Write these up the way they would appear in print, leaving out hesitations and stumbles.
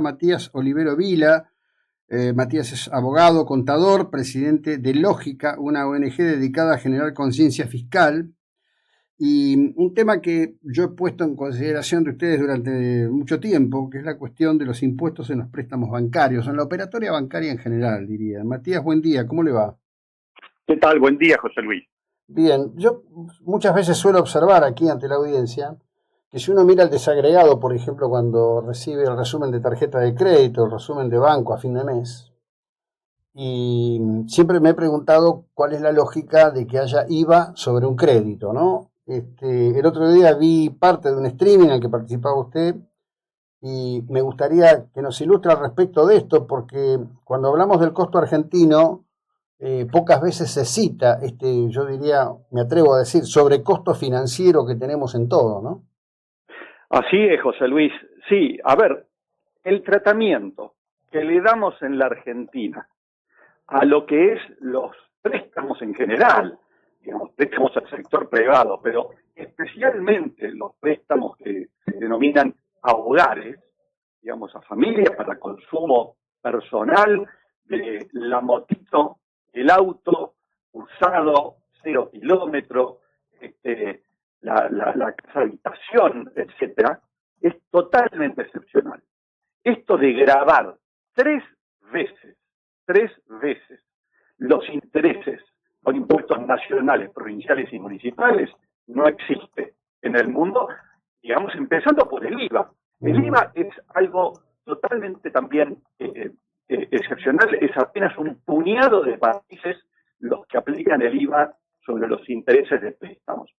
Matías Olivero Vila. Matías es abogado, contador, presidente de Lógica, una ONG dedicada a generar conciencia fiscal. Y un tema que yo he puesto en consideración de ustedes durante mucho tiempo, que es la cuestión de los impuestos en los préstamos bancarios, en la operatoria bancaria en general, diría. Matías, buen día, ¿cómo le va? ¿Qué tal? Buen día, José Luis. Bien, yo muchas veces suelo observar aquí ante la audiencia que si uno mira el desagregado, por ejemplo, cuando recibe el resumen de tarjeta de crédito, el resumen de banco a fin de mes, y siempre me he preguntado cuál es la lógica de que haya IVA sobre un crédito, ¿no? El otro día vi parte de un streaming en el que participaba usted y me gustaría que nos ilustre al respecto de esto, porque cuando hablamos del costo argentino, pocas veces se cita yo diría, me atrevo a decir, sobrecosto financiero que tenemos en todo, ¿no? Así es, José Luis. Sí, a ver, el tratamiento que le damos en la Argentina a lo que es los préstamos en general, digamos, préstamos al sector privado, pero especialmente los préstamos que se denominan a hogares, digamos, a familias para consumo personal, de la motito, el auto usado, 0 kilómetros, la casa habitación, etcétera, es totalmente excepcional. Esto de grabar tres veces, tres veces, los intereses con impuestos nacionales, provinciales y municipales, no existe en el mundo, digamos, empezando por el IVA. El IVA es algo totalmente también excepcional, es apenas un puñado de países los que aplican el IVA sobre los intereses de préstamos.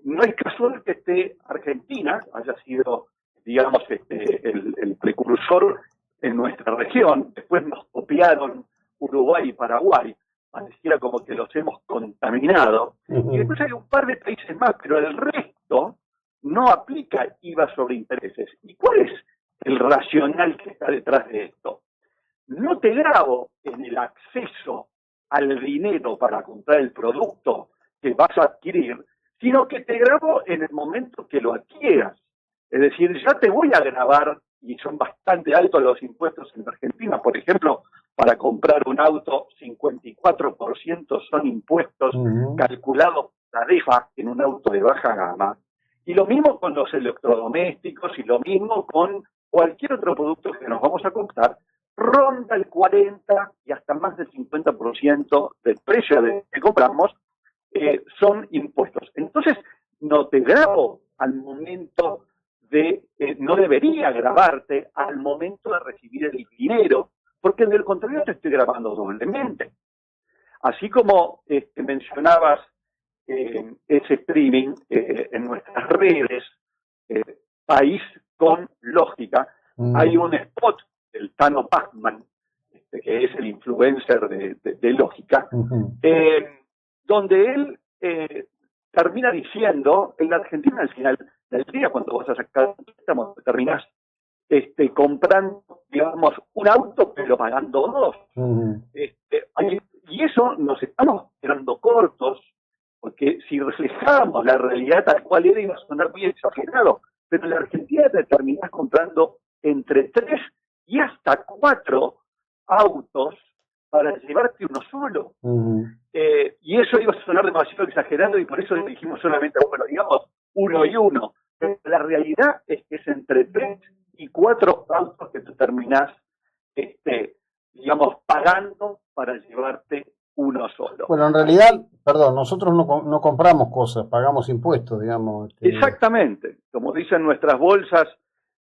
No es casual que Argentina haya sido, digamos, el precursor en nuestra región. Después nos copiaron Uruguay y Paraguay, pareciera como que los hemos contaminado. Y después hay un par de países más, pero el resto no aplica IVA sobre intereses. ¿Y cuál es el racional que está detrás de esto? No te grabo en el acceso al dinero para comprar el producto que vas a adquirir, sino que te grabo en el momento que lo adquieras. Es decir, ya te voy a grabar, y son bastante altos los impuestos en Argentina. Por ejemplo, para comprar un auto, 54% son impuestos calculados por la DEFA en un auto de baja gama. Y lo mismo con los electrodomésticos y lo mismo con cualquier otro producto que nos vamos a comprar, ronda el 40 y hasta más del 50% del precio que compramos son impuestos. Entonces, no te grabo al momento no debería grabarte al momento de recibir el dinero, porque en el contrario te estoy grabando doblemente. Así como mencionabas ese streaming en nuestras redes, País con Lógica, hay un spot del Tano Pacman, que es el influencer de Lógica, donde él termina diciendo, en la Argentina al final del día, cuando vas a sacar un préstamo, terminás comprando, digamos, un auto, pero pagando dos. Y eso nos estamos quedando cortos, porque si reflejamos la realidad tal cual era, iba a sonar muy exagerado, pero en la Argentina te terminás comprando entre 3 y hasta 4 autos para llevarte uno solo. Y eso iba a sonar demasiado exagerado y por eso dijimos solamente, bueno, digamos, uno y uno. Pero la realidad es que es entre 3 y 4 autos que tú terminás, digamos, pagando para llevarte uno solo. Bueno, en realidad, perdón, nosotros no compramos cosas, pagamos impuestos, digamos. Exactamente, como dicen nuestras bolsas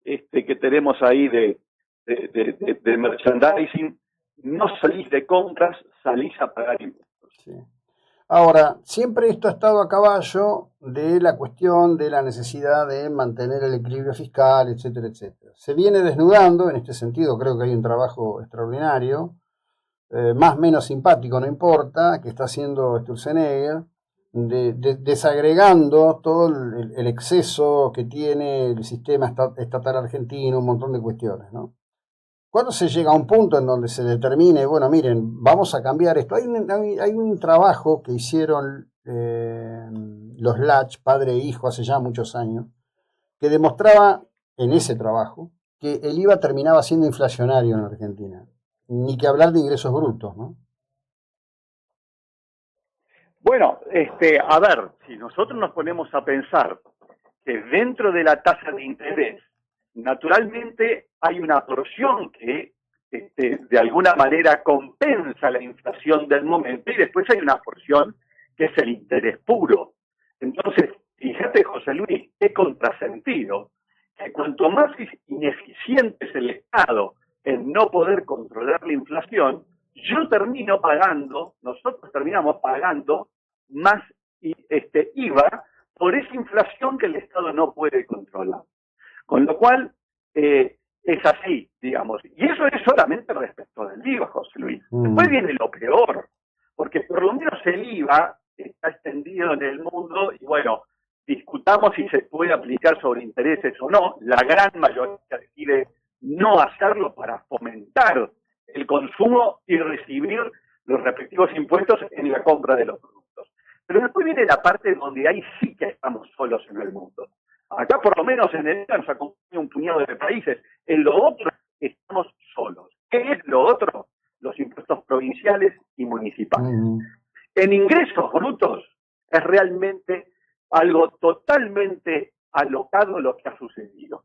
que tenemos ahí de merchandising, no salís de compras, salís a pagar impuestos. Sí. Ahora, siempre esto ha estado a caballo de la cuestión de la necesidad de mantener el equilibrio fiscal, etcétera, etcétera. Se viene desnudando, en este sentido creo que hay un trabajo extraordinario, más o menos simpático, no importa, que está haciendo Sturzenegger, desagregando todo el exceso que tiene el sistema estatal argentino, un montón de cuestiones, ¿no? ¿Cuándo se llega a un punto en donde se determine, bueno, miren, vamos a cambiar esto? Hay un trabajo que hicieron los Lach, padre e hijo, hace ya muchos años, que demostraba en ese trabajo que el IVA terminaba siendo inflacionario en Argentina. Ni que hablar de ingresos brutos, ¿no? Bueno, a ver, si nosotros nos ponemos a pensar que dentro de la tasa de interés, naturalmente hay una porción que de alguna manera compensa la inflación del momento y después hay una porción que es el interés puro. Entonces, fíjate, José Luis, qué contrasentido, que cuanto más ineficiente es el Estado en no poder controlar la inflación, nosotros terminamos pagando más IVA por esa inflación que el Estado no puede controlar. Con lo cual, es así, digamos. Y eso es solamente respecto del IVA, José Luis. Después viene lo peor, porque por lo menos el IVA está extendido en el mundo y bueno, discutamos si se puede aplicar sobre intereses o no. La gran mayoría decide no hacerlo para fomentar el consumo y recibir los respectivos impuestos en la compra de los productos. Pero después viene la parte donde ahí sí que estamos solos en el mundo. Acá por lo menos en el nos acompaña un puñado de países. En lo otro estamos solos. ¿Qué es lo otro? Los impuestos provinciales y municipales. En ingresos brutos es realmente algo totalmente alocado lo que ha sucedido.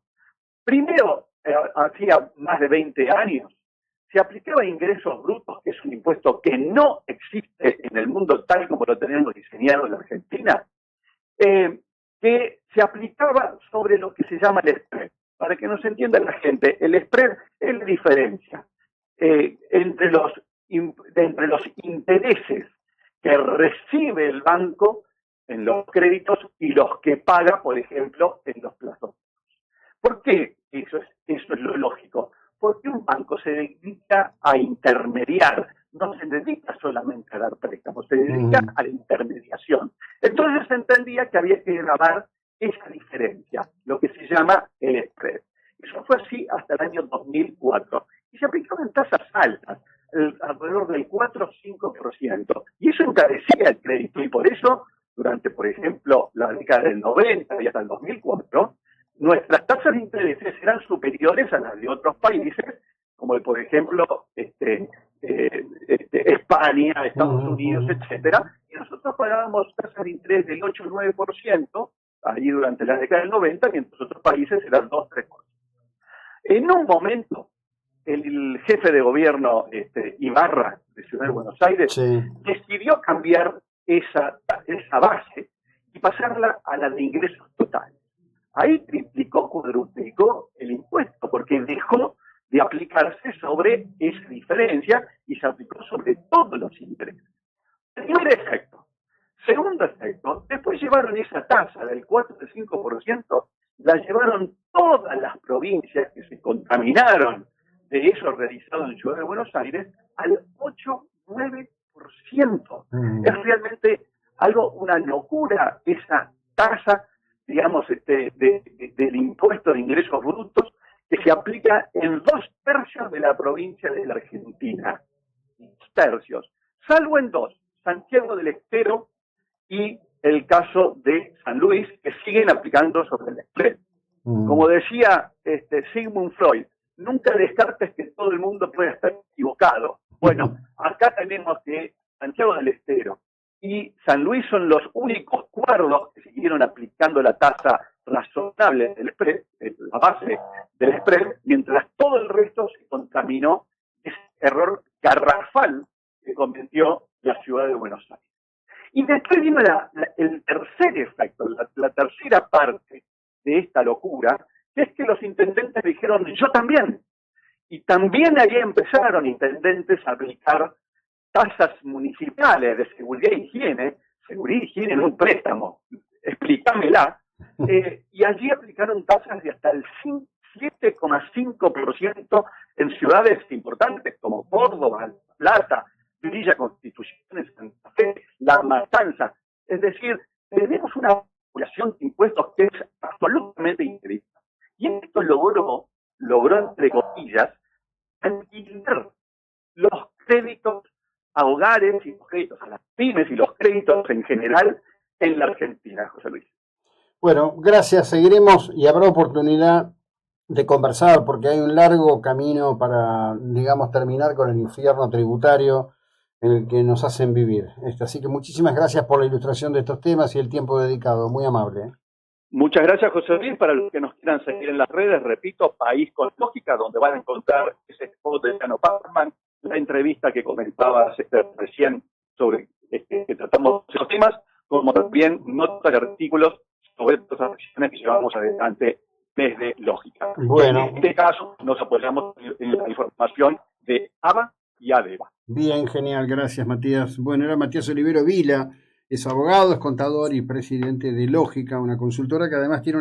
Primero, hacía más de 20 años, se aplicaba ingresos brutos, que es un impuesto que no existe en el mundo tal como lo tenemos diseñado en la Argentina, que se aplicaba sobre lo que se llama el spread. Para que nos entienda la gente, el spread es la diferencia entre los intereses que recibe el banco en los créditos y los que paga, por ejemplo, en los plazos. ¿Por qué? Eso es lo lógico. Porque un banco se dedica a intermediar, no se dedica solamente a dar préstamos, se dedica a la intermediación. Entonces se entendía que había que grabar esa diferencia, lo que se llama el spread. Eso fue así hasta el año 2004. Y se aplicaba en tasas altas, alrededor del 4 o 5%. Y eso encarecía el crédito. Y por eso, durante, por ejemplo, la década del 90 y hasta el 2004, nuestras tasas de intereses eran superiores a las de otros países, como por ejemplo España, Estados Unidos, etcétera, y nosotros pagábamos tasas de interés del 8 o 9%, allí durante la década del 90, mientras otros países eran 2 o 3%. En un momento, el jefe de gobierno Ibarra, de Ciudad de Buenos Aires, decidió cambiar esa base y pasarla a la de ingresos totales. Ahí triplicó, cuadruplicó el impuesto, porque dejó de aplicarse sobre esa diferencia y se aplicó sobre todos los intereses. Primer efecto. Segundo efecto, después llevaron esa tasa del 4 al 5%, la llevaron todas las provincias que se contaminaron de eso realizado en Ciudad de Buenos Aires al 8-9%. Es realmente una locura esa tasa, digamos, del impuesto de ingresos brutos que se aplica en 2/3 de la provincia de la Argentina. 2/3, salvo en 2, Santiago del Estero y el caso de San Luis, que siguen aplicando sobre el spread. Como decía Sigmund Freud, nunca descartes que todo el mundo pueda estar equivocado. Bueno, acá tenemos que Santiago del Estero y San Luis son los únicos cuerdos que siguieron aplicando la tasa razonable del spread, la base del spread, mientras todo el resto se contaminó ese error garrafal que cometió la Ciudad de Buenos Aires. Y después vino el tercer efecto, la tercera parte de esta locura, que es que los intendentes dijeron, yo también. Y también ahí empezaron intendentes a aplicar tasas municipales de seguridad e higiene en un préstamo, explícamela, y allí aplicaron tasas de hasta el 7,5% en ciudades importantes como Córdoba, La Plata, Villa Constitución, Santa Fe, La Matanza. Es decir, tenemos una populación de impuestos que es absolutamente increíble. Y esto logró, entre comillas, alquilar los créditos a hogares y los créditos a las pymes y los créditos en general en la Argentina, José Luis. Bueno, gracias. Seguiremos y habrá oportunidad de conversar, porque hay un largo camino para, digamos, terminar con el infierno tributario en el que nos hacen vivir. Así que muchísimas gracias por la ilustración de estos temas y el tiempo dedicado, muy amable. Muchas gracias, José Luis. Para los que nos quieran seguir en las redes, repito, País con Lógica, donde van a encontrar ese spot de Jano Parkman, la entrevista que comentabas recién sobre que tratamos esos temas, como también notas y artículos sobre estas acciones que llevamos adelante desde Lógica. Bueno. En este caso, nos apoyamos en la información de ABA y ADEVA. Bien, genial, gracias Matías. Bueno, era Matías Olivero Vila, es abogado, es contador y presidente de Lógica, una consultora que además tiene